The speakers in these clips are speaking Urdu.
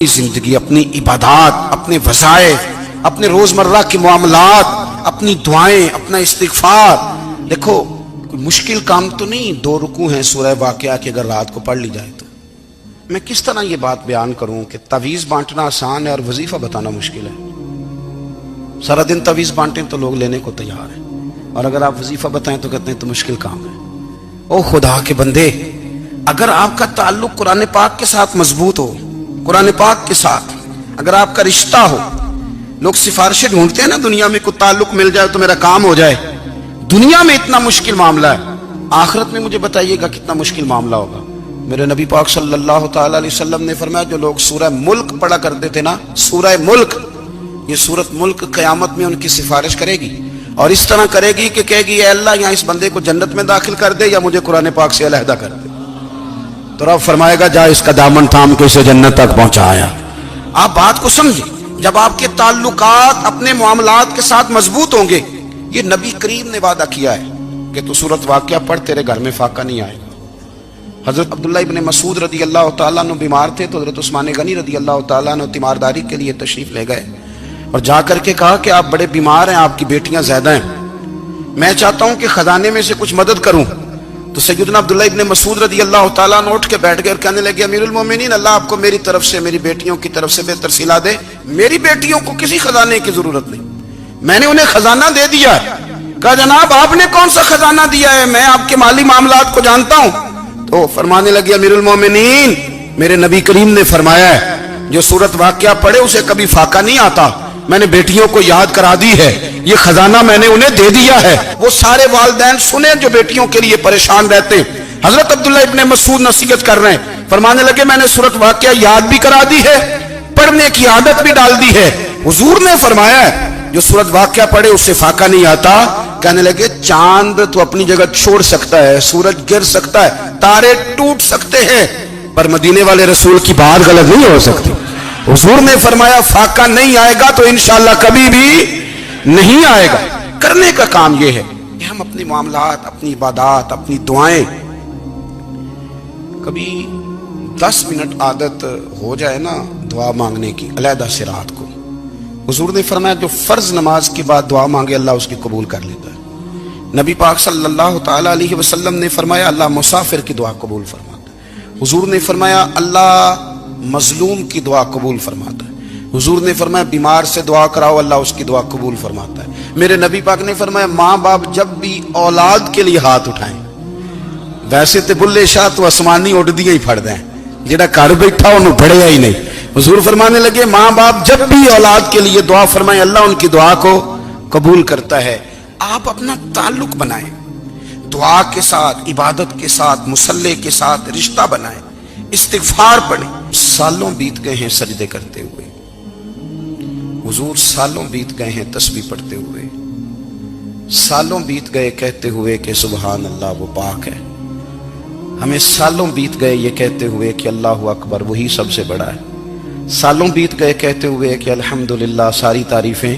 زندگی، اپنی عبادات، اپنے وظائف، اپنے روزمرہ کے معاملات، اپنی دعائیں، اپنا استغفار. دیکھو کوئی مشکل کام تو نہیں، 2 رکوع ہیں سورہ واقعہ کی، اگر رات کو پڑھ لی جائے تو. میں کس طرح یہ بات بیان کروں کہ تعویذ بانٹنا آسان ہے اور وظیفہ بتانا مشکل ہے. سارا دن تعویذ بانٹیں تو لوگ لینے کو تیار ہیں، اور اگر آپ وظیفہ بتائیں تو کہتے ہیں تو مشکل کام ہے. او خدا کے بندے، اگر آپ کا تعلق قرآن پاک کے ساتھ مضبوط ہو، قرآن پاک کے ساتھ اگر آپ کا رشتہ ہو، لوگ سفارشیں ڈھونڈتے ہیں نا دنیا میں، کوئی تعلق مل جائے تو میرا کام ہو جائے. دنیا میں اتنا مشکل معاملہ ہے، آخرت میں مجھے بتائیے گا کتنا مشکل معاملہ ہوگا. میرے نبی پاک صلی اللہ تعالی علیہ وسلم نے فرمایا، جو لوگ سورہ ملک پڑھا کرتے تھے نا، سورہ ملک، یہ سورت ملک قیامت میں ان کی سفارش کرے گی، اور اس طرح کرے گی کہ کہے گی اے اللہ یہاں اس بندے کو جنت میں داخل کر دے یا مجھے قرآن پاک سے علیحدہ کر دے. تو رب فرمائے گا جا اس کا دامن تھام کے اسے جنت تک پہنچایا. آپ بات کو سمجھیں، جب آپ کے تعلقات اپنے معاملات کے ساتھ مضبوط ہوں گے، یہ نبی کریم نے وعدہ کیا ہے کہ تو سورت واقعہ پڑھ، تیرے گھر میں فاقہ نہیں آئے گا. حضرت عبداللہ ابن مسعود رضی اللہ تعالیٰ عنہ بیمار تھے تو حضرت عثمان غنی رضی اللہ تعالیٰ عنہ تیمارداری کے لیے تشریف لے گئے اور جا کر کے کہا کہ آپ بڑے بیمار ہیں، آپ کی بیٹیاں زیادہ ہیں، میں چاہتا ہوں کہ خزانے میں سے کچھ مدد کروں. تو سیدنا عبداللہ ابن مسعود رضی اللہ تعالیٰ عنہ اٹھ کے بیٹھ گئے اور کہنے لگے امیر المومنین، اللہ آپ کو میری طرف سے، میری بیٹیوں کی طرف سے بہتر صلہ دے. میری بیٹیوں کو کسی خزانے کی ضرورت نہیں، میں نے انہیں خزانہ دے دیا ہے. کہا جناب آپ نے کون سا خزانہ دیا ہے، میں آپ کے مالی معاملات کو جانتا ہوں. تو فرمانے لگے امیر المومنین، میرے نبی کریم نے فرمایا ہے جو سورت واقعہ پڑھے اسے کبھی فاقہ نہیں آتا، میں نے بیٹیوں کو یاد کرا دی ہے، یہ خزانہ میں نے انہیں دے دیا ہے. وہ سارے والدین سنیں جو بیٹیوں کے لیے پریشان رہتے. حضرت عبداللہ ابن مسعود نصیحت کر رہے ہیں، فرمانے لگے میں نے سورت واقعہ یاد بھی کرا دی ہے، پڑھنے کی عادت بھی ڈال دی ہے. حضور نے فرمایا ہے جو سورت واقعہ پڑھے اس سے فاقہ نہیں آتا. کہنے لگے چاند تو اپنی جگہ چھوڑ سکتا ہے، سورج گر سکتا ہے، تارے ٹوٹ سکتے ہیں، پر مدینے والے رسول کی بات غلط نہیں ہو سکتی. حضور نے فرمایا فاقہ نہیں آئے گا تو انشاءاللہ کبھی بھی نہیں آئے گا. کرنے کا کام یہ ہے کہ ہم اپنے معاملات، اپنی عبادات، اپنی دعائیں، کبھی 10 منٹ عادت ہو جائے نا دعا مانگنے کی علیحدہ سے رات کو. حضور نے فرمایا جو فرض نماز کے بعد دعا مانگے اللہ اس کی قبول کر لیتا ہے. نبی پاک صلی اللہ تعالی علیہ وسلم نے فرمایا اللہ مسافر کی دعا قبول فرماتا ہے. حضور نے فرمایا اللہ مظلوم کی دعا قبول فرماتا ہے. حضور نے فرمایا بیمار سے دعا کراؤ اللہ اس کی دعا قبول فرماتا ہے. میرے نبی پاک نے فرمایا ماں باپ جب بھی اولاد کے لیے ہاتھ اٹھائیں، ویسے تے بلے شاہ تو آسمانی اڈدیاں ہی پھڑ دیں، جڑا گھر بیٹھا انہوں بڑھیا ہی نہیں. حضور فرمانے لگے ماں باپ جب بھی اولاد کے لیے دعا فرمائیں اللہ ان کی دعا کو قبول کرتا ہے. آپ اپنا تعلق بنائیں، دعا کے ساتھ، عبادت کے ساتھ، مصلی کے ساتھ رشتہ بنائیں، استغفار پڑھیں. سالوں بیت گئے ہیں سجدے کرتے ہوئے، حضور سالوں بیت گئے ہیں تسبیح پڑھتے ہوئے، سالوں بیت گئے کہتے ہوئے کہ سبحان اللہ وہ پاک ہے. ہمیں سالوں بیت گئے یہ کہتے ہوئے کہ اللہ اکبر وہی سب سے بڑا ہے. سالوں بیت گئے کہتے ہوئے کہ الحمدللہ ساری تعریفیں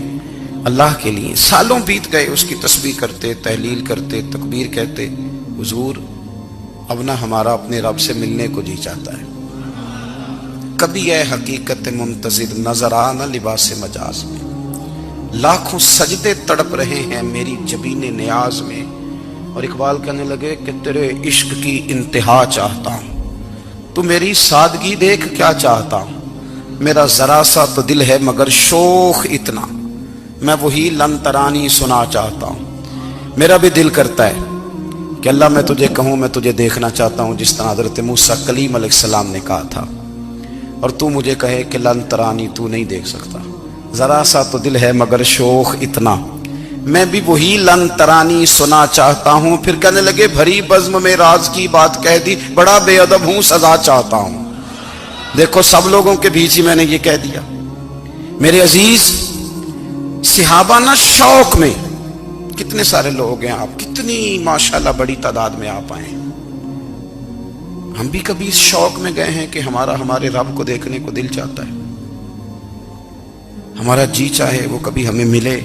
اللہ کے لیے. سالوں بیت گئے اس کی تسبیح کرتے، تحلیل کرتے، تکبیر کہتے. حضور اب نہ ہمارا اپنے رب سے ملنے کو جی چاہتا ہے. کبھی اے حقیقت منتظر نظر آنا لباس مجاز میں، لاکھوں سجدے تڑپ رہے ہیں میری جبین نیاز میں. اور اقبال کہنے لگے کہ تیرے عشق کی انتہا چاہتا ہوں، تو میری سادگی دیکھ کیا چاہتا ہوں. میرا ذرا سا تو دل ہے مگر شوق اتنا، میں وہی لن ترانی سنا چاہتا ہوں. میرا بھی دل کرتا ہے کہ اللہ میں تجھے کہوں میں تجھے دیکھنا چاہتا ہوں جس طرح حضرت موسیٰ کلیم علیہ السلام نے کہا تھا، اور تو مجھے کہے کہ لن ترانی تو نہیں دیکھ سکتا. ذرا سا تو دل ہے مگر شوق اتنا، میں بھی وہی لن ترانی سنا چاہتا ہوں. پھر کہنے لگے بھری بزم میں راز کی بات کہہ دی، بڑا بے ادب ہوں سزا چاہتا ہوں. دیکھو سب لوگوں کے بیچ ہی میں نے یہ کہہ دیا. میرے عزیز صحابہ نا شوق میں، کتنے سارے لوگ ہیں آپ، کتنی ماشاءاللہ بڑی تعداد میں آپ آئے. ہم بھی کبھی اس شوق میں گئے ہیں کہ ہمارے رب کو دیکھنے کو دل چاہتا ہے، ہمارا جی چاہے وہ کبھی ہمیں ملے،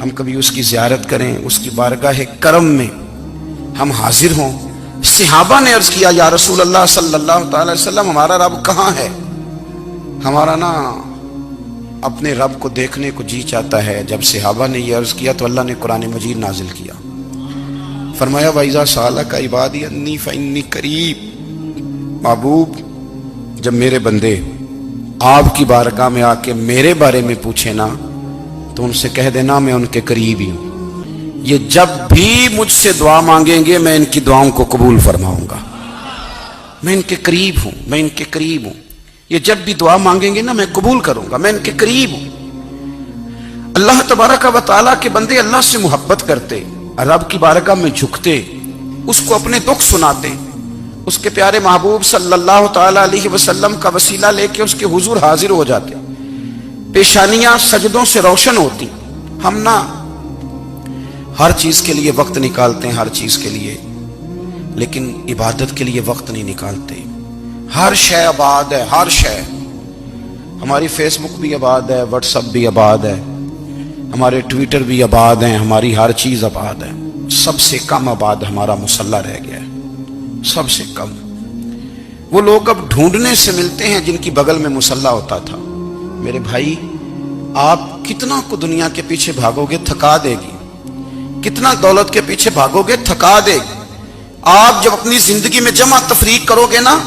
ہم کبھی اس کی زیارت کریں، اس کی بارگاہ کرم میں ہم حاضر ہوں. صحابہ نے عرض کیا یا رسول اللہ صلی اللہ تعالی وسلم ہمارا رب کہاں ہے؟ ہمارا نا اپنے رب کو دیکھنے کو جی چاہتا ہے. جب صحابہ نے یہ عرض کیا تو اللہ نے قرآن مجید نازل کیا. فرمایا وَإِذَا سَأَلَكَ عِبَادِي أَنِّي فَإِنِّي قَرِيبٌ. محبوب جب میرے بندے آپ کی بارگاہ میں آ کے میرے بارے میں پوچھے نا تو ان سے کہہ دینا میں ان کے قریب ہی ہوں. یہ جب بھی مجھ سے دعا مانگیں گے میں ان کی دعاؤں کو قبول فرماؤں گا. میں ان کے قریب ہوں, میں ان کے قریب ہوں. یہ جب بھی دعا مانگیں گے نا میں قبول کروں گا, میں ان کے قریب ہوں. اللہ تبارک و تعالیٰ کے بندے اللہ سے محبت کرتے, رب کی بارگاہ میں جھکتے, اس کو اپنے دکھ سناتے, اس کے پیارے محبوب صلی اللہ تعالیٰ علیہ وسلم کا وسیلہ لے کے اس کے حضور حاضر ہو جاتے, پیشانیاں سجدوں سے روشن ہوتی. ہم نا ہر چیز کے لیے وقت نکالتے ہیں, ہر چیز کے لیے, لیکن عبادت کے لیے وقت نہیں نکالتے. ہر شے آباد ہے, ہر شے. ہماری فیس بک بھی آباد ہے, واٹس ایپ بھی آباد ہے, ہمارے ٹویٹر بھی آباد ہیں, ہماری ہر چیز آباد ہے. سب سے کم آباد ہمارا مصلی رہ گیا ہے, سب سے کم. وہ لوگ اب ڈھونڈنے سے ملتے ہیں جن کی بغل میں مصلی ہوتا تھا. میرے بھائی آپ کتنا کو دنیا کے پیچھے بھاگو گے تھکا دے گی, کتنا دولت کے پیچھے بھاگو گے تھکا دے گی. آپ جب اپنی زندگی میں جمع تفریق کرو گے نا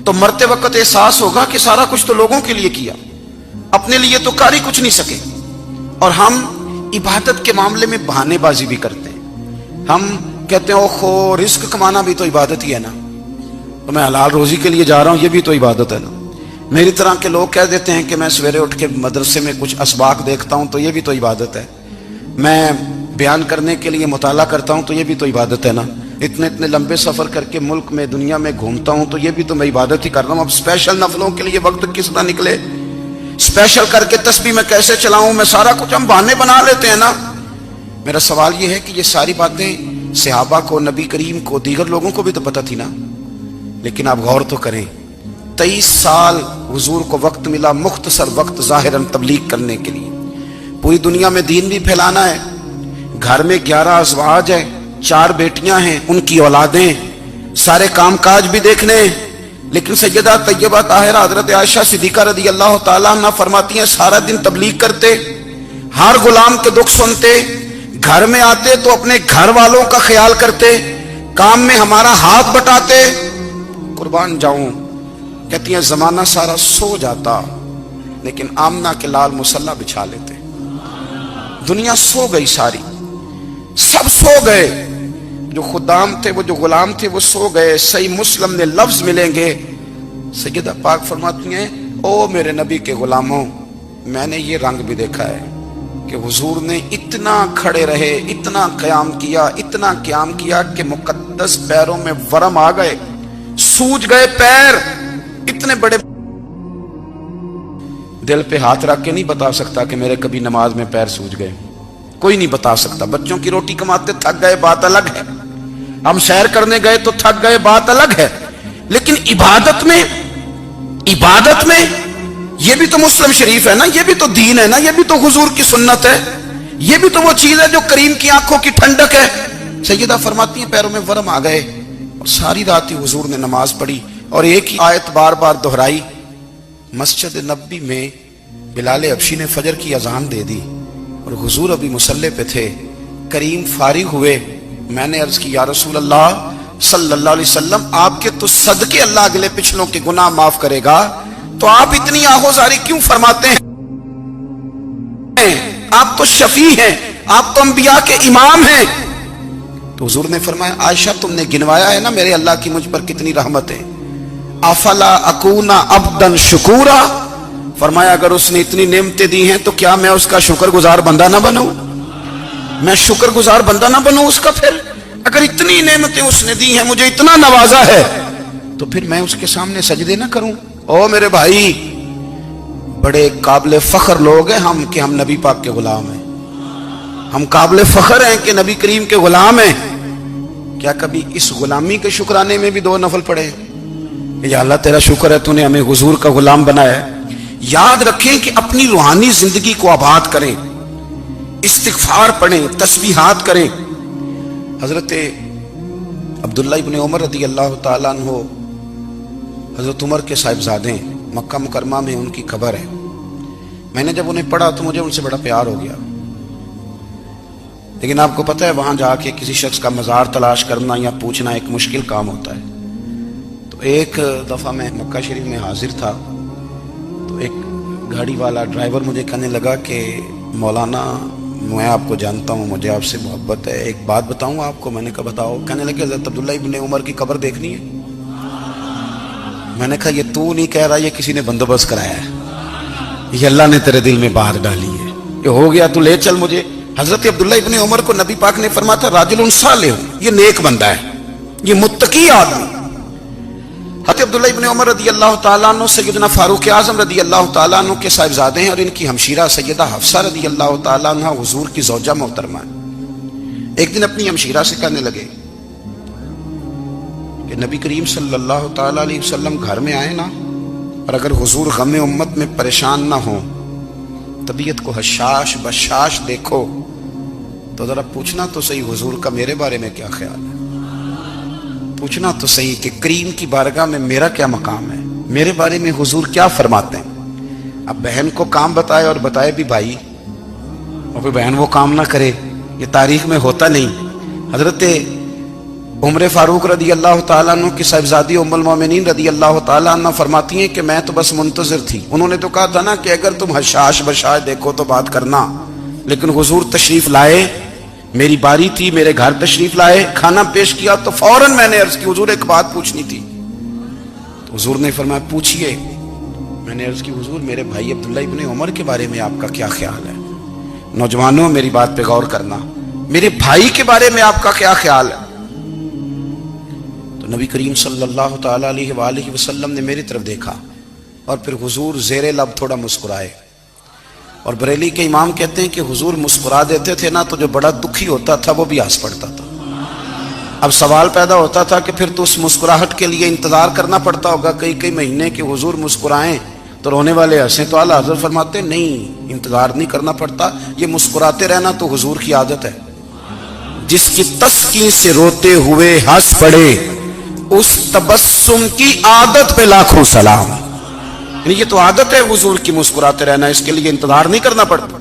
تو مرتے وقت احساس ہوگا کہ سارا کچھ تو لوگوں کے لیے کیا, اپنے لیے تو کاری کچھ نہیں سکے. اور ہم عبادت کے معاملے میں بہانے بازی بھی کرتے ہیں. ہم کہتے ہیں اوہو رزق کمانا بھی تو عبادت ہی ہے نا, تو میں حلال روزی کے لیے جا رہا ہوں یہ بھی تو عبادت ہے نا. میری طرح کے لوگ کہہ دیتے ہیں کہ میں سویرے اٹھ کے مدرسے میں کچھ اسباق دیکھتا ہوں تو یہ بھی تو عبادت ہے. میں بیان کرنے کے لیے مطالعہ کرتا ہوں تو یہ بھی تو عبادت ہے نا. اتنے لمبے سفر کر کے ملک میں دنیا میں گھومتا ہوں تو یہ بھی تو میں عبادت ہی کر رہا ہوں. اب اسپیشل نفلوں کے لیے وقت کس طرح نکلے, اسپیشل کر کے تسبیح میں کیسے چلاؤں, میں سارا کچھ ہم بہانے بنا لیتے ہیں نا. میرا سوال یہ ہے کہ یہ ساری باتیں صحابہ کو, نبی کریم کو, دیگر لوگوں کو بھی تو پتہ تھی نا. لیکن آپ غور تو کریں, 23 سال حضور کو وقت ملا, مختصر وقت ظاہراً تبلیغ کرنے کے لیے. پوری دنیا میں دین بھی پھیلانا ہے. گھر میں 11 ازواج ہیں, 4 بیٹیاں ہیں, ان کی اولادیں, سارے کام کاج بھی دیکھنے. لیکن سیدہ طیبہ طاہرہ حضرت عائشہ صدیقہ رضی اللہ تعالیٰ عنہ فرماتی ہیں سارا دن تبلیغ کرتے, ہر غلام کے دکھ سنتے, گھر میں آتے تو اپنے گھر والوں کا خیال کرتے, کام میں ہمارا ہاتھ بٹاتے. قربان جاؤں, کہتی ہیں زمانہ سارا سو جاتا لیکن آمنہ کے لال مصلی بچھا لیتے. دنیا سو گئی, ساری سب سو گئے, جو خدام تھے, وہ جو غلام تھے وہ سو گئے. صحیح مسلم میں لفظ ملیں گے, سیدہ پاک فرماتی ہیں او میرے نبی کے غلاموں, میں نے یہ رنگ بھی دیکھا ہے کہ حضور نے اتنا کھڑے رہے, اتنا قیام کیا, اتنا قیام کیا کہ مقدس پیروں میں ورم آ گئے, سوج گئے پیر. اتنے بڑے دل پہ ہاتھ رکھ کے نہیں بتا سکتا کہ میرے کبھی نماز میں پیر سوج گئے, کوئی نہیں بتا سکتا. بچوں کی روٹی کماتے تھک گئے بات الگ ہے, ہم سیر کرنے گئے تو تھک گئے بات الگ ہے. لیکن عبادت میں یہ بھی تو مسلم شریف ہے نا, یہ بھی تو دین ہے نا, یہ بھی تو حضور کی سنت ہے, یہ بھی تو وہ چیز ہے جو کریم کی آنکھوں کی ٹھنڈک ہے. سیدہ فرماتی ہیں پیروں میں ورم آ گئے اور ساری رات ہی حضور نے نماز پڑھی اور ایک ہی آیت بار بار دہرائی. مسجد نبوی میں بلال حبشی نے فجر کی اذان دے دی اور حضور ابھی مصلی پہ تھے. کریم فارغ ہوئے, میں نے عرض کی یا رسول اللہ صلی اللہ علیہ وسلم آپ کے تو صدقے اللہ اگلے پچھلوں کے گناہ معاف کرے گا, تو آپ اتنی آہوزاری کیوں فرماتے ہیں؟ آپ تو شفیع ہیں, آپ تو انبیاء کے امام ہیں. تو حضور نے فرمایا عائشہ تم نے گنوایا ہے نا میرے اللہ کی مجھ پر کتنی رحمت ہے. افلا اکونا عبدا شکورا, فرمایا اگر اس نے اتنی نعمتیں دی ہیں تو کیا میں اس کا شکر گزار بندہ نہ بنوں, میں شکر گزار بندہ نہ بنوں اس کا؟ پھر اگر اتنی نعمتیں اس نے دی ہیں, مجھے اتنا نوازا ہے, تو پھر میں اس کے سامنے سجدے نہ کروں؟ او میرے بھائی, بڑے قابل فخر لوگ ہیں ہم کہ ہم نبی پاک کے غلام ہیں, ہم قابل فخر ہیں کہ نبی کریم کے غلام ہیں. کیا کبھی اس غلامی کے شکرانے میں بھی 2 نفل پڑھے یا اللہ تیرا شکر ہے تو نے ہمیں حضور کا غلام بنایا ہے؟ یاد رکھیں کہ اپنی روحانی زندگی کو آباد کریں, استغفار پڑھیں, تسبیحات کریں. حضرت عبداللہ ابن عمر رضی اللہ تعالیٰ عنہ حضرت عمر کے صاحبزادے مکہ مکرمہ میں ان کی قبر ہے. میں نے جب انہیں پڑھا تو مجھے ان سے بڑا پیار ہو گیا. لیکن آپ کو پتہ ہے وہاں جا کے کسی شخص کا مزار تلاش کرنا یا پوچھنا ایک مشکل کام ہوتا ہے. تو ایک دفعہ میں مکہ شریف میں حاضر تھا تو ایک گاڑی والا ڈرائیور مجھے کہنے لگا کہ مولانا میں آپ کو جانتا ہوں، مجھے آپ سے محبت ہے، ایک بات بتاؤں آپ کو. میں نے کہا بتاؤ. کہنے لگے حضرت عبداللہ ابن عمر کی قبر دیکھنی ہے. میں نے کہا یہ تو نہیں کہہ رہا، یہ کسی نے بندوبست کرایا ہے، یہ اللہ نے تیرے دل میں بات ڈالی ہے، یہ ہو گیا تو لے چل مجھے. حضرت عبداللہ ابن عمر کو نبی پاک نے فرمایا تھا راجل صالح، یہ نیک بندہ ہے، یہ متقی آدمی. حضرت عبداللہ ابن عمر رضی اللہ تعالیٰ عنہ سیدنا فاروق اعظم رضی اللہ تعالیٰ عنہ کے صاحبزادے ہیں، اور ان کی ہمشیرہ سیدہ حفصہ رضی اللہ تعالیٰ عنہ حضور کی زوجہ محترمہ ہے. ایک دن اپنی ہمشیرہ سے کہنے لگے کہ نبی کریم صلی اللہ تعالیٰ علیہ وسلم گھر میں آئے نا، اور اگر حضور غم امت میں پریشان نہ ہوں، طبیعت کو حشاش بشاش دیکھو تو ذرا پوچھنا تو صحیح حضور کا میرے بارے میں کیا خیال ہے، پوچھنا تو صحیح کہ کریم کی بارگاہ میں میرا کیا مقام ہے، میرے بارے میں حضور کیا فرماتے ہیں. اب بہن کو کام بتائے اور بتائے بھی بھائی، اور پھر بہن وہ کام نہ کرے، یہ تاریخ میں ہوتا نہیں. حضرت عمر فاروق رضی اللہ تعالیٰ عنہ کی صاحبزادی ام المومنین رضی اللہ تعالیٰ عنہ فرماتی ہیں کہ میں تو بس منتظر تھی. انہوں نے تو کہا تھا نا کہ اگر تم حشاش بشاش دیکھو تو بات کرنا، لیکن حضور تشریف لائے، میری باری تھی، میرے گھر تشریف لائے، کھانا پیش کیا تو فوراً میں نے عرض کی حضور ایک بات پوچھنی تھی. تو حضور نے فرمایا پوچھئے. میں نے عرض کی حضور میرے بھائی عبداللہ ابن عمر کے بارے میں آپ کا کیا خیال ہے؟ نوجوانوں میری بات پہ غور کرنا، میرے بھائی کے بارے میں آپ کا کیا خیال ہے؟ تو نبی کریم صلی اللہ تعالیٰ علیہ وآلہ وسلم نے میری طرف دیکھا اور پھر حضور زیر لب تھوڑا مسکرائے. اور بریلی کے امام کہتے ہیں کہ حضور مسکرا دیتے تھے نا تو جو بڑا دکھی ہوتا تھا وہ بھی ہنس پڑتا تھا. اب سوال پیدا ہوتا تھا کہ پھر تو اس مسکراہٹ کے لیے انتظار کرنا پڑتا ہوگا کئی مہینے کہ حضور مسکرائیں تو رونے والے ہنسیں. تو اعلیٰ حضرت فرماتے نہیں، انتظار نہیں کرنا پڑتا، یہ مسکراتے رہنا تو حضور کی عادت ہے. جس کی تسکین سے روتے ہوئے ہنس پڑے اس تبسم کی عادت پہ لاکھوں سلام. یعنی یہ تو عادت ہے حضور کی مسکراتے رہنا، اس کے لیے انتظار نہیں کرنا پڑتا.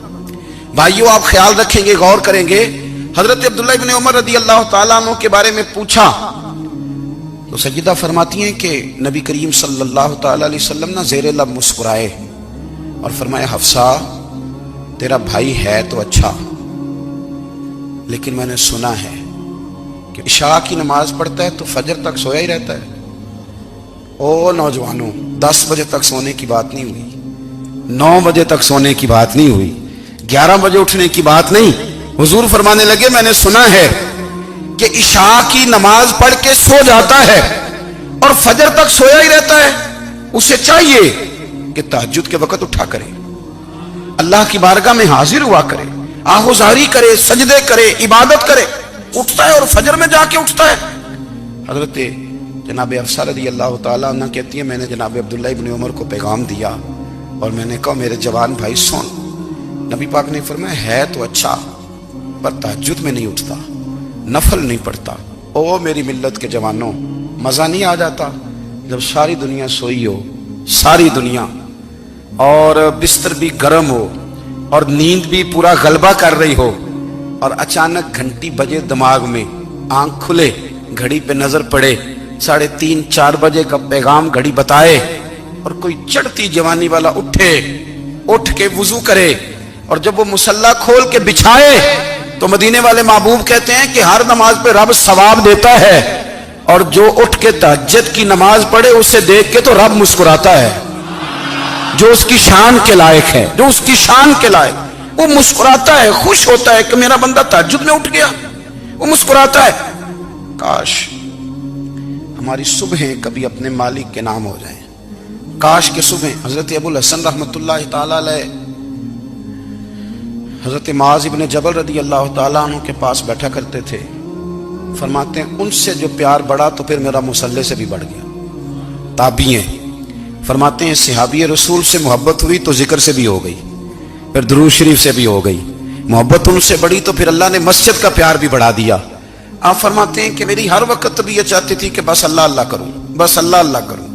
بھائیو آپ خیال رکھیں گے، غور کریں گے. حضرت عبداللہ ابن عمر رضی اللہ تعالیٰ عنہ کے بارے میں پوچھا تو سیدہ فرماتی ہیں کہ نبی کریم صلی اللہ تعالیٰ علیہ وسلم نہ زیر لب مسکرائے اور فرمایا حفصہ تیرا بھائی ہے تو اچھا، لیکن میں نے سنا ہے کہ عشاء کی نماز پڑھتا ہے تو فجر تک سویا ہی رہتا ہے. او نوجوانوں، 10 بجے تک سونے کی بات نہیں ہوئی، 9 بجے تک سونے کی بات نہیں ہوئی، 11 بجے اٹھنے کی بات نہیں. حضور فرمانے لگے میں نے سنا ہے کہ عشاء کی نماز پڑھ کے سو جاتا ہے اور فجر تک سویا ہی رہتا ہے. اسے چاہیے کہ تہجد کے وقت اٹھا کرے، اللہ کی بارگاہ میں حاضر ہوا کرے، آہوزاری کرے، سجدے کرے، عبادت کرے. اٹھتا ہے اور فجر میں جا کے اٹھتا ہے. حضرت جناب حفصہ رضی اللہ تعالیٰ عنہ کہتی ہے میں نے جناب عبداللہ ابن عمر کو پیغام دیا اور میں نے کہا میرے جوان بھائی سن. نبی پاک نے فرمایا ہے تو اچھا پر تہجد میں نہیں اٹھتا، نفل نہیں پڑھتا. او میری ملت کے جوانوں، مزہ نہیں آ جاتا جب ساری دنیا سوئی ہو، ساری دنیا، اور بستر بھی گرم ہو اور نیند بھی پورا غلبہ کر رہی ہو، اور اچانک گھنٹی بجے دماغ میں، آنکھ کھلے، گھڑی پہ نظر پڑے، 3:30 4 بجے کا پیغام گھڑی بتائے، اور کوئی چڑھتی جوانی والا اٹھ کے وضو کرے، اور جب وہ مصلی کھول کے بچھائے تو مدینے والے محبوب کہتے ہیں کہ ہر نماز پہ رب ثواب دیتا ہے، اور جو اٹھ کے تہجد کی نماز پڑھے اسے دیکھ کے تو رب مسکراتا ہے، جو اس کی شان کے لائق ہے، جو اس کی شان کے لائق، وہ مسکراتا ہے، خوش ہوتا ہے کہ میرا بندہ تہجد میں اٹھ گیا، وہ مسکراتا ہے. کاش ہماری صبحیں کبھی اپنے مالک کے نام ہو جائیں. کاش کے صبحیں. حضرت ابو الحسن رحمۃ اللہ تعالی علیہ حضرت معاذ ابن جبل رضی اللہ تعالیٰ عنہ کے پاس بیٹھا کرتے تھے. فرماتے ہیں ان سے جو پیار بڑھا تو پھر میرا مصلی سے بھی بڑھ گیا. تابعی ہیں. فرماتے ہیں صحابی رسول سے محبت ہوئی تو ذکر سے بھی ہو گئی، پھر درود شریف سے بھی ہو گئی. محبت ان سے بڑھی تو پھر اللہ نے مسجد کا پیار بھی بڑھا دیا. آپ فرماتے ہیں کہ میری ہر وقت طبیعت چاہتی تھی کہ بس اللہ اللہ کروں، بس اللہ اللہ کروں،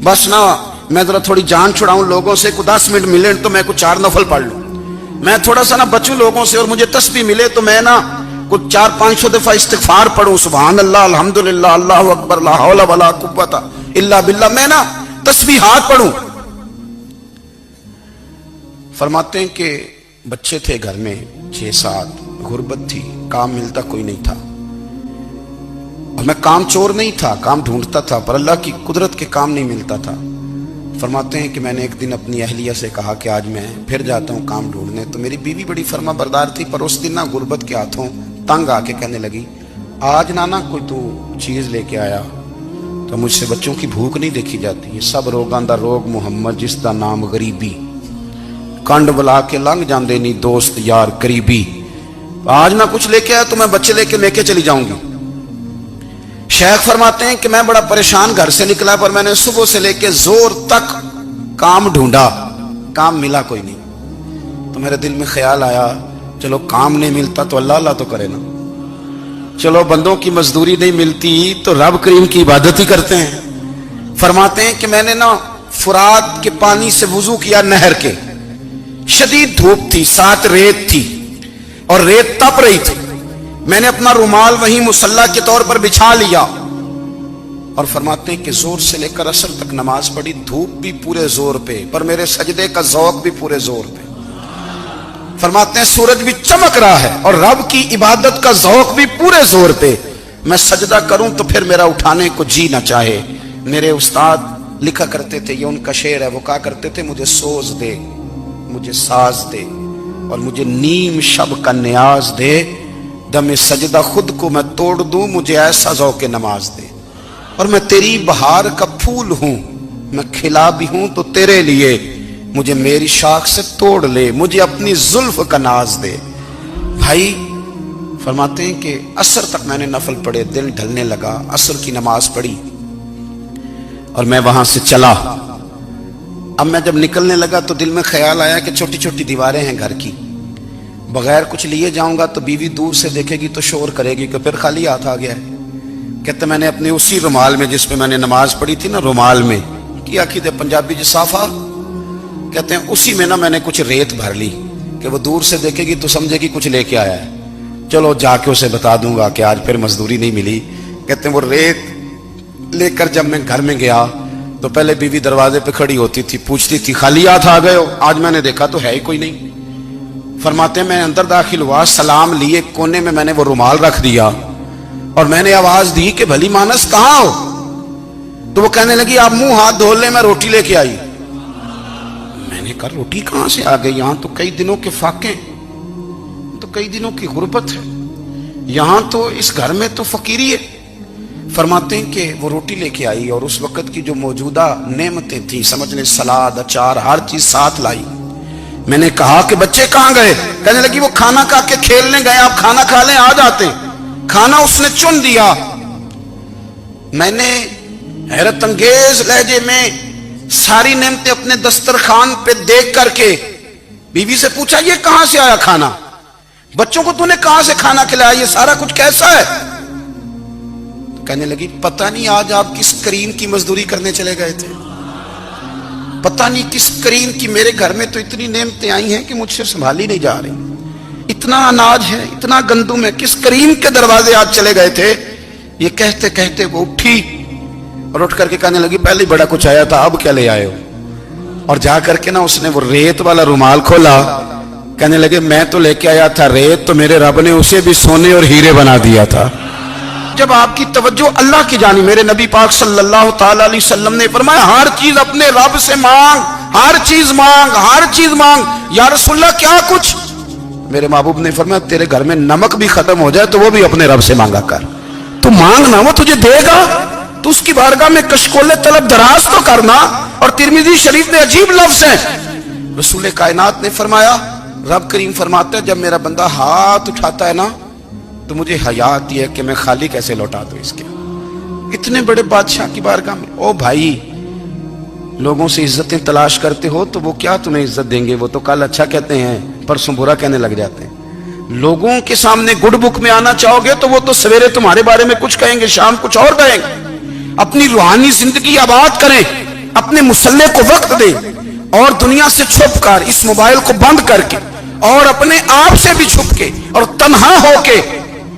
بس نہ میں ذرا تھوڑی جان چھڑاؤں لوگوں سے، کو 10 منٹ ملے تو میں کچھ 4 نفل پڑھ لوں، میں تھوڑا سا بچوں لوگوں سے، اور مجھے تسبیح ملے تو میں کچھ 400-500 دفعہ استغفار پڑھوں، سبحان اللہ، الحمدللہ، اللہ اکبر، لا حول ولا قوت الا باللہ، میں تسبیحات پڑھوں۔ فرماتے ہیں کہ بچے تھے گھر میں 6-7، غربت تھی، کام ملتا کوئی نہیں تھا، اور میں کام چور نہیں تھا، کام ڈھونڈتا تھا، پر اللہ کی قدرت کے کام نہیں ملتا تھا۔ فرماتے ہیں کہ میں نے ایک دن اپنی اہلیہ سے کہا کہ آج میں پھر جاتا ہوں کام ڈھونڈنے، تو میری بیوی بڑی فرما بردار تھی، پر اس دن غربت کے ہاتھوں تنگ آ کے کہنے لگی، آج نانا کوئی تو چیز لے کے آیا، تو مجھ سے بچوں کی بھوک نہیں دیکھی جاتی، یہ سب روگاں دا روگ محمد جس دا نام غریبی، کنڈ بلا کے لنگ جاندے نہیں دوست یار قریبی، آج نہ کچھ لے کے آیا تو میں بچے لے کے میکے چلی جاؤں گی۔ شیخ فرماتے ہیں کہ میں بڑا پریشان گھر سے نکلا، پر میں نے صبح سے لے کے زور تک کام ڈھونڈا، کام ملا کوئی نہیں، تو میرے دل میں خیال آیا چلو کام نہیں ملتا تو اللہ اللہ تو کرے نا، چلو بندوں کی مزدوری نہیں ملتی تو رب کریم کی عبادت ہی کرتے ہیں۔ فرماتے ہیں کہ میں نے فرات کے پانی سے وضو کیا، نہر کے، شدید دھوپ تھی، ساتھ ریت تھی اور ریت تپ رہی تھی، میں نے اپنا رومال وہیں مصلی کے طور پر بچھا لیا، اور فرماتے ہیں کہ زور سے لے کر عصر تک نماز پڑھی، دھوپ بھی پورے زور پہ، پر میرے سجدے کا ذوق بھی پورے زور پہ۔ فرماتے ہیں سورج بھی چمک رہا ہے اور رب کی عبادت کا ذوق بھی پورے زور پہ، میں سجدہ کروں تو پھر میرا اٹھانے کو جی نہ چاہے۔ میرے استاد لکھا کرتے تھے، یہ ان کا شعر ہے، وہ کہا کرتے تھے مجھے سوز دے، مجھے ساز دے، اور مجھے نیم شب کا نیاز دے، دم سجدہ خود کو میں توڑ دوں، مجھے ایسا ذوق نماز دے، اور میں تیری بہار کا پھول ہوں، میں کھلا بھی ہوں تو تیرے لیے، مجھے میری شاخ سے توڑ لے، مجھے اپنی زلف کا ناز دے۔ بھائی فرماتے ہیں کہ عصر تک میں نے نفل پڑھے، دل ڈھلنے لگا، عصر کی نماز پڑھی اور میں وہاں سے چلا۔ اب میں جب نکلنے لگا تو دل میں خیال آیا کہ چھوٹی چھوٹی دیواریں ہیں گھر کی، بغیر کچھ لیے جاؤں گا تو بیوی دور سے دیکھے گی تو شور کرے گی کہ پھر خالی ہاتھ آ گیا ہے۔ کہتے میں نے اپنے اسی رومال میں جس پہ میں نے نماز پڑھی تھی نا، رومال میں کیا عقیدہ پنجابی جسافہ کہتے ہیں، اسی میں میں نے کچھ ریت بھر لی کہ وہ دور سے دیکھے گی تو سمجھے گی کچھ لے کے آیا ہے، چلو جا کے اسے بتا دوں گا کہ آج پھر مزدوری نہیں ملی۔ کہتے ہیں وہ ریت لے کر جب میں گھر میں گیا تو پہلے بیوی دروازے پہ کھڑی ہوتی تھی، پوچھتی تھی خالی ہاتھ آ گئے ہو؟ آج میں نے دیکھا تو ہے ہی کوئی نہیں۔ فرماتے ہیں میں اندر داخل ہوا، سلام لیے، کونے میں نے وہ رومال رکھ دیا اور میں نے آواز دی کہ بھلی مانس کہاں ہو؟ تو وہ کہنے لگی آپ منہ ہاتھ دھو لیں، میں روٹی لے کے آئی۔ میں نے کہا روٹی کہاں سے آ گئی؟ یہاں تو کئی دنوں کے فاقے، تو کئی دنوں کی غربت ہے، یہاں تو اس گھر میں تو فقیری ہے۔ فرماتے ہیں کہ وہ روٹی لے کے آئی اور اس وقت کی جو موجودہ نعمتیں تھیں، سمجھ لیں سلاد، اچار، ہر چیز ساتھ لائی۔ میں نے کہا کہ بچے کہاں گئے؟ کہنے لگی وہ کھانا کھا کے کھیلنے گئے، آپ کھانا کھا لیں آ جاتے۔ کھانا اس نے چن دیا۔ میں نے حیرت انگیز لہجے میں ساری نعمتیں اپنے دسترخوان پہ دیکھ کر کے بیوی سے پوچھا یہ کہاں سے آیا کھانا؟ بچوں کو تو نے کہاں سے کھانا کھلایا؟ یہ سارا کچھ کیسا ہے؟ کہنے لگی پتہ نہیں آج آپ کس کریم کی مزدوری کرنے چلے گئے تھے، پتہ نہیں کس کریم کی، میرے گھر میں تو اتنی نعمتیں آئی ہیں کہ مجھ سے سنبھالی نہیں جا رہی، اتنا اناج ہے، اتنا گندم ہے، کس کریم کے دروازے آج چلے گئے تھے؟ یہ کہتے کہتے وہ اٹھی اور اٹھ کر کے کہنے لگی پہلے بڑا کچھ آیا تھا، اب کیا لے آئے ہو؟ اور جا کر کے اس نے وہ ریت والا رومال کھولا، کہنے لگے میں تو لے کے آیا تھا ریت، تو میرے رب نے اسے بھی سونے اور ہیرے بنا دیا تھا۔ جب آپ کی توجہ اللہ کی جانب، میرے نبی پاک صلی اللہ تعالی علیہ وسلم نے فرمایا ہر چیز اپنے رب سے مانگ، ہر چیز مانگ، ہر چیز مانگ۔ یا رسول اللہ کیا کچھ؟ میرے محبوب نے فرمایا تیرے گھر میں نمک بھی ختم ہو جائے تو وہ بھی اپنے رب سے مانگا کر، تو مانگنا وہ تجھے دے گا، تو اس کی بارگاہ میں کشکول طلب دراز تو کرنا۔ اور ترمذی شریف میں عجیب لفظ ہے، رسول کائنات نے فرمایا، رب کریم فرماتا ہے جب میرا بندہ ہاتھ اٹھاتا ہے نا تو مجھے حیا آتی ہے کہ میں خالی کیسے لوٹا دوں اس کے۔ اتنے بڑے بادشاہ کی بارگاہ میں، او بھائی لوگوں سے عزتیں تلاش کرتے ہو تو وہ کیا تمہیں عزت دیں گے؟ وہ تو کل اچھا کہتے ہیں پرسوں برا کہنے لگ جاتے ہیں۔ لوگوں کے سامنے گڈ بک میں آنا چاہو گے تو وہ تو سویرے تمہارے بارے میں کچھ کہیں گے، شام کچھ اور کہیں گے۔ اپنی روحانی زندگی آباد کریں، اپنے مسلح کو وقت دے اور دنیا سے چھپ کر اس موبائل کو بند کر کے اور اپنے آپ سے بھی چھپ کے اور تنہا ہو کے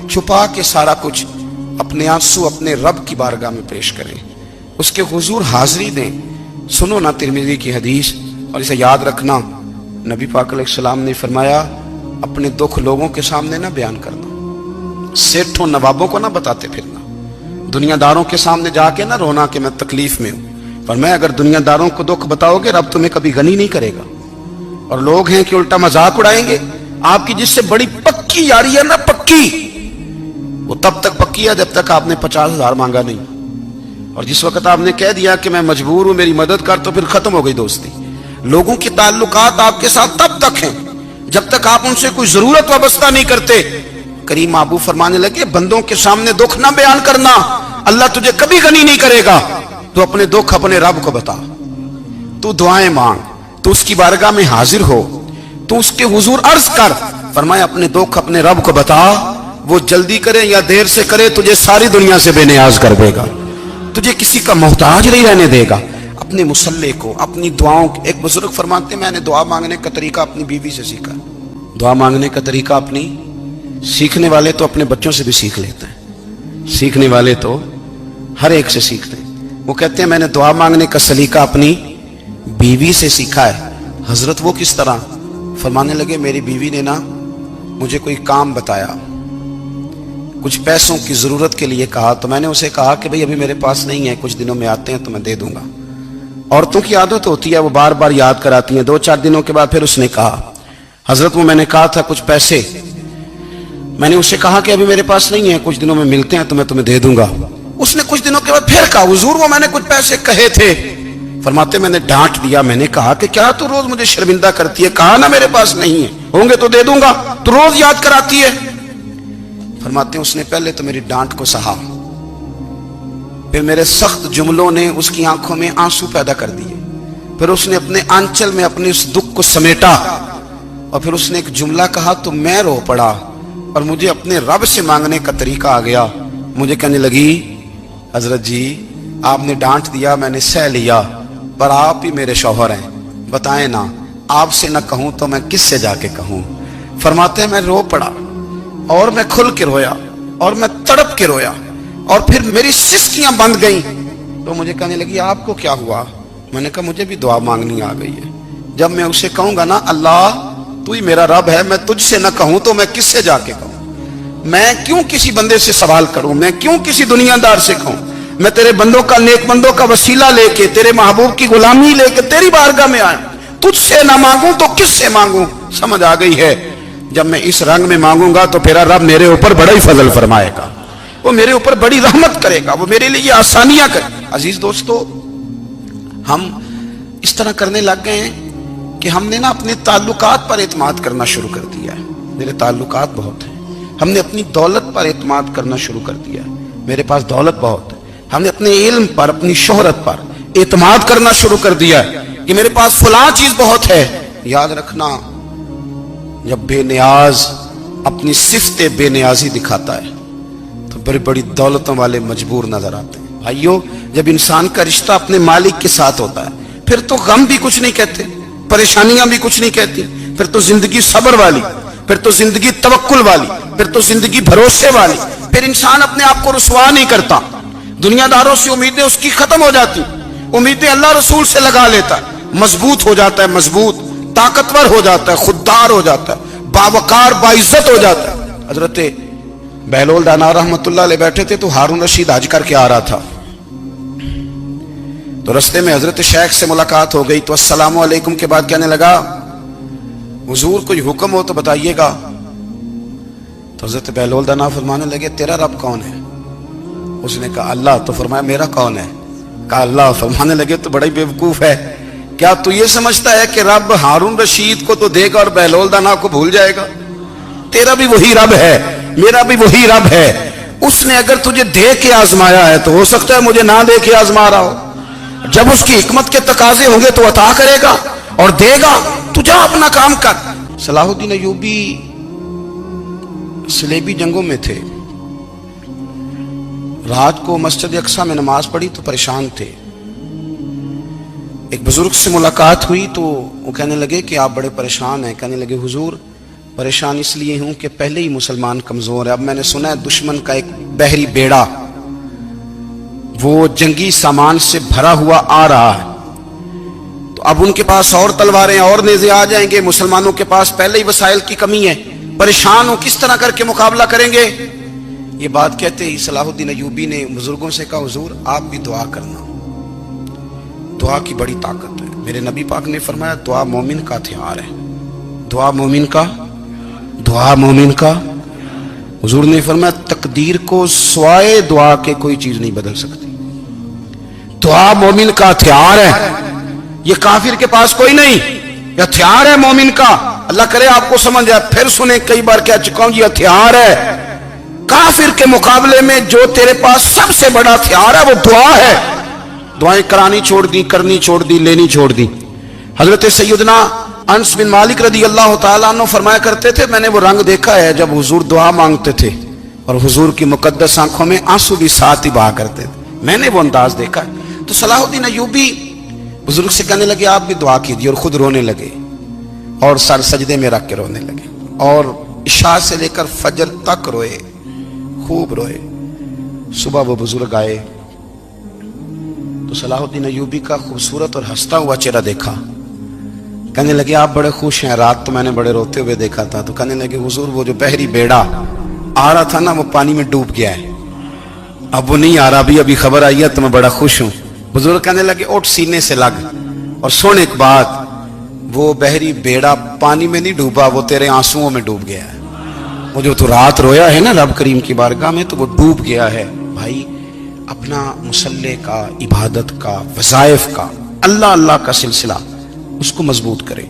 چھپا کے سارا کچھ اپنے آنسو اپنے رب کی بارگاہ میں پیش کریں، اس کے حضور حاضری دیں۔ سنو نا ترمذی کی حدیث، اور اسے یاد رکھنا، نبی پاک علیہ السلام نے فرمایا اپنے دکھ لوگوں کے سامنے نہ بیان کرنا، سیٹھوں نوابوں کو نہ بتاتے پھرنا، دنیا داروں کے سامنے جا کے نہ رونا کہ میں تکلیف میں ہوں۔ فرمایا اگر دنیا داروں کو دکھ بتاؤ گے رب تمہیں کبھی غنی نہیں کرے گا، اور لوگ ہیں کہ الٹا مذاق اڑائیں گے۔ آپ کی جس سے بڑی پکی یاری ہے نا، پکی، وہ تب تک پکی ہے جب تک آپ نے 50,000 مانگا نہیں، اور جس وقت آپ نے کہہ دیا کہ میں مجبور ہوں میری مدد کر، تو پھر ختم ہو گئی دوستی۔ لوگوں کے تعلقات آپ کے ساتھ تب تک ہیں جب تک آپ ان سے کوئی ضرورت وابستہ نہیں کرتے۔ کریم محبوب فرمانے لگے بندوں کے سامنے دکھ نہ بیان کرنا، اللہ تجھے کبھی غنی نہیں کرے گا۔ تو اپنے دکھ اپنے رب کو بتا، تو دعائیں مانگ، تو اس کی بارگاہ میں حاضر ہو، تو اس کے حضور عرض کر۔ فرمایا اپنے دکھ اپنے رب کو بتا، وہ جلدی کرے یا دیر سے کرے تجھے ساری دنیا سے بے نیاز کر دے گا، تجھے کسی کا محتاج نہیں رہنے دے گا۔ اپنے مسلح کو، اپنی دعاؤں، ایک بزرگ فرماتے ہیں میں نے دعا مانگنے کا طریقہ اپنی بیوی سے سیکھا۔ دعا مانگنے کا طریقہ اپنی، سیکھنے والے تو اپنے بچوں سے بھی سیکھ لیتے ہیں، سیکھنے والے تو ہر ایک سے سیکھتے ہیں۔ وہ کہتے ہیں میں نے دعا مانگنے کا سلیقہ اپنی بیوی سے سیکھا ہے۔ حضرت وہ کس طرح؟ فرمانے لگے میری بیوی نے نا مجھے کوئی کام بتایا، کچھ پیسوں کی ضرورت کے لیے کہا، تو میں نے اسے کہا کہ بھئی ابھی میرے پاس نہیں ہے، کچھ دنوں میں آتے ہیں تو میں دے دوں گا۔ عورتوں کی عادت ہوتی ہے وہ بار بار یاد کراتی ہیں، 2-4 دنوں کے بعد پھر اس نے کہا حضرت وہ میں نے کہا تھا کچھ پیسے، میں نے اسے کہا کہ ابھی میرے پاس نہیں ہے، کچھ دنوں میں ملتے ہیں تو میں تمہیں دے دوں گا۔ اس نے کچھ دنوں کے بعد پھر کہا حضور وہ میں نے کچھ پیسے کہے تھے۔ فرماتے میں نے ڈانٹ دیا، میں نے کہا کہ کیا تو روز مجھے شرمندہ کرتی ہے، کہا نا میرے پاس نہیں ہے، ہوں گے تو دے دوں گا، تو روز یاد کراتی ہے۔ فرماتے ہیں اس نے پہلے تو میری ڈانٹ کو سہا، پھر میرے سخت جملوں نے اس کی آنکھوں میں آنسو پیدا کر دیے، پھر اس نے اپنے آنچل میں اپنے اس دکھ کو سمیٹا، اور پھر اس نے ایک جملہ کہا تو میں رو پڑا، اور مجھے اپنے رب سے مانگنے کا طریقہ آ گیا۔ مجھے کہنے لگی حضرت جی آپ نے ڈانٹ دیا، میں نے سہ لیا، پر آپ ہی میرے شوہر ہیں، بتائیں نا آپ سے نہ کہوں تو میں کس سے جا کے کہوں۔ فرماتے ہیں میں رو پڑا، اور میں کھل کے رویا، اور میں تڑپ کے رویا، اور پھر میری سسکیاں بند گئیں۔ تو مجھے کہنے لگی آپ کو کیا ہوا؟ میں نے کہا مجھے بھی دعا مانگنی آ گئی ہے، جب میں اسے کہوں گا نا اللہ تو ہی میرا رب ہے، میں تجھ سے نہ کہوں تو میں کس سے جا کے کہوں، میں کیوں کسی بندے سے سوال کروں، میں کیوں کسی دنیا دار سے کہوں، میں تیرے بندوں کا، نیک بندوں کا وسیلہ لے کے، تیرے محبوب کی غلامی لے کے تیری بارگاہ میں آیا، تجھ سے نہ مانگوں تو کس سے مانگوں۔ سمجھ آ گئی ہے جب میں اس رنگ میں مانگوں گا تو پھر رب میرے اوپر بڑا ہی فضل فرمائے گا، وہ میرے اوپر بڑی رحمت کرے گا، وہ میرے لیے آسانیاں کرے۔ عزیز دوستو ہم اس طرح کرنے لگ گئے ہیں کہ ہم نے نا اپنے تعلقات پر اعتماد کرنا شروع کر دیا ہے۔ میرے تعلقات بہت ہیں، ہم نے اپنی دولت پر اعتماد کرنا شروع کر دیا ہے، میرے پاس دولت بہت ہے، ہم نے اپنے علم پر، اپنی شہرت پر اعتماد کرنا شروع کر دیا ہے کہ میرے پاس فلاں چیز بہت ہے۔ یاد رکھنا جب بے نیاز اپنی صفت بے نیازی دکھاتا ہے تو بڑی بڑی دولتوں والے مجبور نظر آتے ہیں۔ بھائیو جب انسان کا رشتہ اپنے مالک کے ساتھ ہوتا ہے پھر تو غم بھی کچھ نہیں کہتے، پریشانیاں بھی کچھ نہیں کہتی، پھر تو زندگی صبر والی، پھر تو زندگی توکل والی، پھر تو زندگی بھروسے والی، پھر انسان اپنے آپ کو رسوا نہیں کرتا، دنیا داروں سے امیدیں اس کی ختم ہو جاتی، امیدیں اللہ رسول سے لگا لیتا ہے، مضبوط ہو جاتا ہے، مضبوط، طاقتور ہو جاتا ہے، خوددار ہو جاتا ہے، باوقار باعزت ہو جاتا ہے۔ حضرت بہلول دانا رحمت اللہ علیہ بیٹھے تھے تو ہارون رشید حج کر کے آ رہا تھا، تو رستے میں حضرت شیخ سے ملاقات ہو گئی، تو السلام علیکم کے بعد کہنے لگا حضور کوئی حکم ہو تو بتائیے گا۔ تو حضرت بہلول دانا فرمانے لگے تیرا رب کون ہے؟ اس نے کہا اللہ۔ تو فرمایا میرا کون ہے؟ کہا اللہ۔ فرمانے لگے تو بڑا ہی بیوقوف ہے، کیا تو یہ سمجھتا ہے کہ رب ہارون رشید کو تو دے گا اور بہلول دانا کو بھول جائے گا؟ تیرا بھی وہی رب ہے، میرا بھی وہی رب ہے، اس نے اگر تجھے دے کے آزمایا ہے تو ہو سکتا ہے مجھے نہ دے کے آزما رہا ہو، جب اس کی حکمت کے تقاضے ہوں گے تو عطا کرے گا اور دے گا، تو جا اپنا کام کر۔ صلاح الدین ایوبی صلیبی جنگوں میں تھے، رات کو مسجد اقصی میں نماز پڑھی تو پریشان تھے، ایک بزرگ سے ملاقات ہوئی تو وہ کہنے لگے کہ آپ بڑے پریشان ہیں. کہنے لگے حضور پریشان اس لیے ہوں کہ پہلے ہی مسلمان کمزور ہے. اب میں نے سنا ہے دشمن کا ایک بحری بیڑا وہ جنگی سامان سے بھرا ہوا آ رہا ہے, تو اب ان کے پاس اور تلواریں اور نیزے آ جائیں گے. مسلمانوں کے پاس پہلے ہی وسائل کی کمی ہے, پریشان ہوں کس طرح کر کے مقابلہ کریں گے. یہ بات کہتے ہی صلاح الدین ایوبی نے بزرگوں سے کہا حضور آپ بھی دعا کرنا, دعا کی بڑی طاقت ہے. میرے نبی پاک نے فرمایا دعا مومن کا ہتھیار ہے, دعا مومن کا. حضور نے فرمایا تقدیر کو سوائے دعا کے کوئی چیز نہیں بدل سکتی. دعا مومن کا ہتھیار ہے, یہ کافر کے پاس کوئی نہیں, یہ ہتھیار ہے مومن کا. اللہ کرے آپ کو سمجھ جائے. پھر سنیں کئی بار کہہ چکا ہوں یہ ہتھیار ہے. کافر کے مقابلے میں جو تیرے پاس سب سے بڑا ہتھیار ہے وہ دعا ہے. دعائیں کرانی چھوڑ دی, کرنی چھوڑ دی, لینی چھوڑ دی. حضرت سیدنا انس بن مالک رضی اللہ تعالیٰ عنہ فرمایا کرتے تھے میں نے وہ رنگ دیکھا ہے جب حضور دعا مانگتے تھے اور حضور کی مقدس آنکھوں میں آنسو بھی ساتھ ہی بہا کرتے تھے. میں نے وہ انداز دیکھا. تو صلاح الدین ایوبی بزرگ سے کہنے لگے آپ بھی دعا کیجیے, اور خود رونے لگے اور سر سجدے میں رکھ کے رونے لگے, اور عشاء سے لے کر فجر تک روئے, خوب روئے. صبح وہ بزرگ آئے تو صلاح الدین ایوبی کا خوبصورت اور ہنستا ہوا چہرہ دیکھا. کہنے لگے آپ بڑے خوش ہیں, رات تو میں نے بڑے روتے ہوئے دیکھا تھا. تو کہنے لگے حضور وہ جو بحری بیڑا آ رہا تھا نا وہ پانی میں ڈوب گیا ہے, اب وہ نہیں آ رہا, ابھی خبر آئی ہے تو میں بڑا خوش ہوں. بزرگ کہنے لگے اٹھ سینے سے لگ اور سن ایک بات, وہ بحری بیڑا پانی میں نہیں ڈوبا, وہ تیرے آنسوؤں میں ڈوب گیا ہے. وہ جو تو رات رویا ہے نا رب کریم کی بارگاہ میں تو وہ ڈوب گیا ہے. بھائی اپنا مصلی کا, عبادت کا, وظائف کا, اللہ اللہ کا سلسلہ اس کو مضبوط کریں,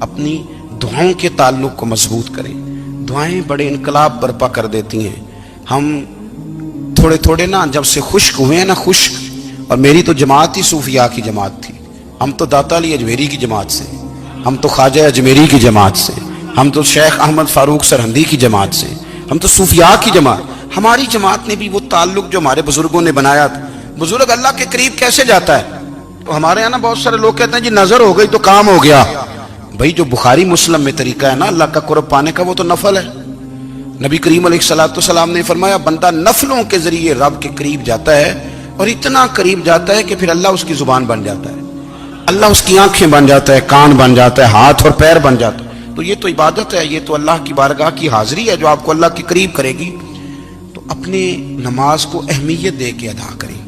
اپنی دعاؤں کے تعلق کو مضبوط کریں. دعائیں بڑے انقلاب برپا کر دیتی ہیں. ہم تھوڑے تھوڑے نا جب سے خشک ہوئے ہیں نا, خشک, اور میری تو جماعت ہی صوفیاء کی جماعت تھی. ہم تو داتا علی اجمیری کی جماعت سے, ہم تو خواجہ اجمیری کی جماعت سے, ہم تو شیخ احمد فاروق سرہندی کی جماعت سے, ہم تو صوفیاء کی جماعت. ہماری جماعت نے بھی وہ تعلق جو ہمارے بزرگوں نے بنایا تھا. بزرگ اللہ کے قریب کیسے جاتا ہے؟ تو ہمارے یہاں نا بہت سارے لوگ کہتے ہیں جی نظر ہو گئی تو کام ہو گیا. بھائی جو بخاری مسلم میں طریقہ ہے نا اللہ کا قرب پانے کا وہ تو نفل ہے. نبی کریم علیہ الصلوۃ نے فرمایا بندہ نفلوں کے ذریعے رب کے قریب جاتا ہے, اور اتنا قریب جاتا ہے کہ پھر اللہ اس کی زبان بن جاتا ہے, اللہ اس کی آنکھیں بن جاتا ہے, کان بن جاتا ہے, ہاتھ اور پیر بن جاتا ہے. تو یہ تو عبادت ہے, یہ تو اللہ کی بارگاہ کی حاضری ہے جو آپ کو اللہ کے قریب کرے گی. تو اپنے نماز کو اہمیت دے کے ادا کریں,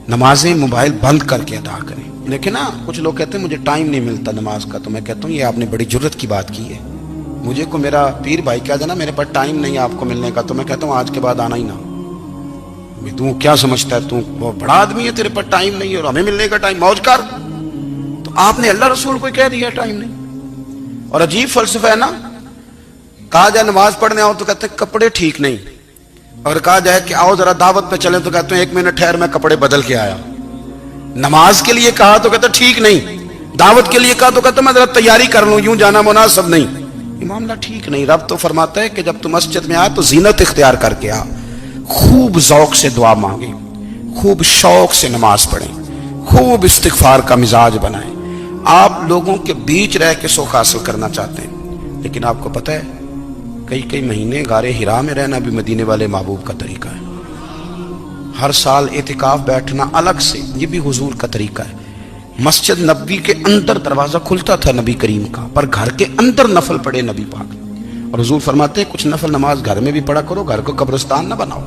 نمازیں موبائل بند کر کے ادا کریں. لیکن نا کچھ لوگ کہتے ہیں مجھے ٹائم نہیں ملتا نماز کا, تو میں کہتا ہوں یہ آپ نے بڑی جرت کی بات کی ہے. مجھے کو میرا پیر بھائی کہہ دینا میرے پاس ٹائم نہیں آپ کو ملنے کا, تو میں کہتا ہوں آج کے بعد آنا ہی نہ. تو کیا سمجھتا ہے, تو وہ بڑا آدمی ہے, تیرے پاس ٹائم نہیں ہے اور ہمیں ملنے کا ٹائم, موج کر. تو آپ نے اللہ رسول کو کہہ دیا ٹائم نہیں. اور عجیب فلسفہ ہے نا, کہا جائے نماز پڑھنے آؤ تو کہتے ہیں کپڑے ٹھیک نہیں, اگر کہا جائے کہ آؤ ذرا دعوت پہ چلیں تو کہتے ہیں ایک منٹ ٹھہر میں کپڑے بدل کے آیا. نماز کے لیے کہا تو کہتے ہیں ٹھیک نہیں, دعوت کے لیے کہا تو کہتے ہیں میں ذرا تیاری کر لوں, یوں جانا مناسب نہیں. یہ معاملہ ٹھیک نہیں. رب تو فرماتا ہے کہ جب تم مسجد میں آ تو زینت اختیار کر کے آ, خوب ذوق سے دعا مانگیں, خوب شوق سے نماز پڑھیں, خوب استغفار کا مزاج بنائیں. آپ لوگوں کے بیچ رہ کے سکھ حاصل کرنا چاہتے ہیں, لیکن آپ کو پتہ ہے کئی مہینے غار حرا میں رہنا بھی مدینے والے محبوب کا طریقہ ہے. ہر سال اعتکاف بیٹھنا الگ سے, یہ بھی حضور کا طریقہ ہے. مسجد نبوی کے اندر دروازہ کھلتا تھا نبی کریم کا, پر گھر کے اندر نفل پڑے نبی پاک. اور حضور فرماتے ہیں کچھ نفل نماز گھر میں بھی پڑھا کرو, گھر کو قبرستان نہ بناؤ.